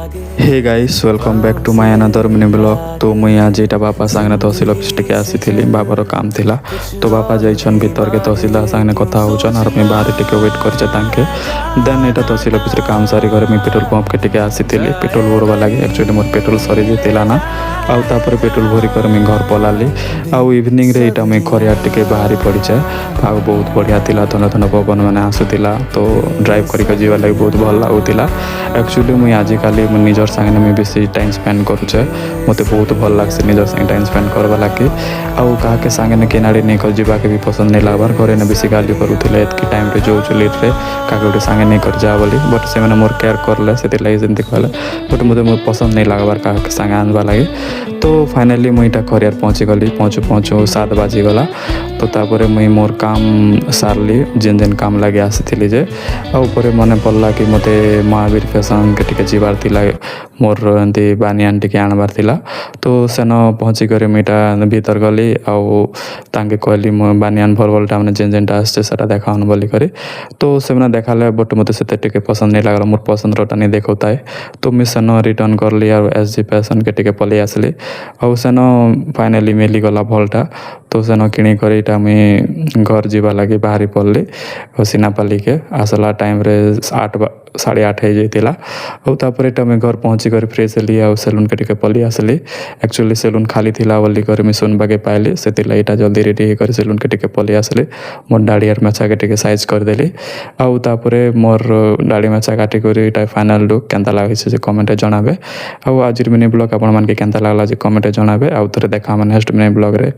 Hey guys welcome back to my another mini blog. तो मुई आज यहाँ बापा सांगे तहसिल ऑफिस टिके आसी बाबार काम थिला। तो बापा जाइछन भीतर के तहसिलदार सांगे कथा होचन और मैं बाहर टिके वेट करछे तांके। देन एटा तहसिल ऑफिस रे काम सारी घरे मैं पेट्रोल पंप के टिके आसी पेट्रोल भरवा लगे। एक्चुअली मोर पेट्रोल सरी जेतिला ना आउ तापर पेट्रोल भरी कर मैं घर पलाली। आउ इवनिंग रे एटा मैं खरिया टिके बाहरी पड़ीछे। आउ बहुत बढ़िया थिला, थन थन पवन माने आसुतिला। तो ड्राइव करिक जीवा लागि बहुत भल लागुतिला। एक्चुअली मुई आजिकाली निजर सांगे मैं बेसी टाइम स्पेंड करुचे। मते बहुत भल लागसे निजर संगे टाइम स्पेंड करवा लागे। आउ काके सांगे ने केनाडी नहीं कर जीवा के भी पसंद नहीं लागबार। घरे ने बेसी गाली करूथिले एतकी टाइम रे जो लेट रे काके गोटे सांगे नहीं कर जा बोली। बट से मैंने मोर केयर करले सेति लागि जेंति कहले। बट मते मोर पसंद नहीं लागबार काके सांगे आनबा लागे। तो फाइनली मुई टा खरियार पहुँची गली। पहुँचू 7 बाजी गला। तो तापर मुई मोर काम सारली जेन जेन काम लगे आसी जे। आ ऊपर मन पड़ला कि मते महावीर फैशन के टिके जीवार थिला मोर एंती बानियान टिके आनबार थिला। तो सेन पहुँची करे मुईटा भीतर गली आउ तांके कहली मो बानियान भल भलटा माने जेन जेनटा आसছে सेटा देखाउन बोली करे। तो सेमना देखाले बट मते सेते टिके पसंद नहीं लागला। मोर पसंद रोटा नहीं देखौताए। तो मैं सेन रिटर्न करली और एसजी फैशन के टिके पलि आसली। आउ सेन फाइनली मिली गला भलटा। तो सेन किणी करे इटा मैं घर जीवा लगी बाहरी पड़ली सिनापाली के। आसला टाइम रे 8:30 हो जाइतिला। आउ तापर एटा मैं घर पहुँची कर फ्रेश हेली आउ सैलून के टिके पलि आसली। एक्चुअली सैलून खाली थिला बोली कर मैं सुनबाके पाइली सेतिला इटा जल्दी रेडी कर सैलून के टिके पलि आसली। मोर दाढ़ी आर मेछा के टिके साइज कर देली। आउ तापरे मोर दाढ़ी मेछा काटी कर इटा फाइनल लुक केनता लागिছে जे कमेंट जणाबे। आउ आजिर मिनी ब्लॉग आपण मान के केनता लागला जे कमेंट जणाबे। आउ थरे देखा नेक्स्ट मिनी ब्लॉग रे।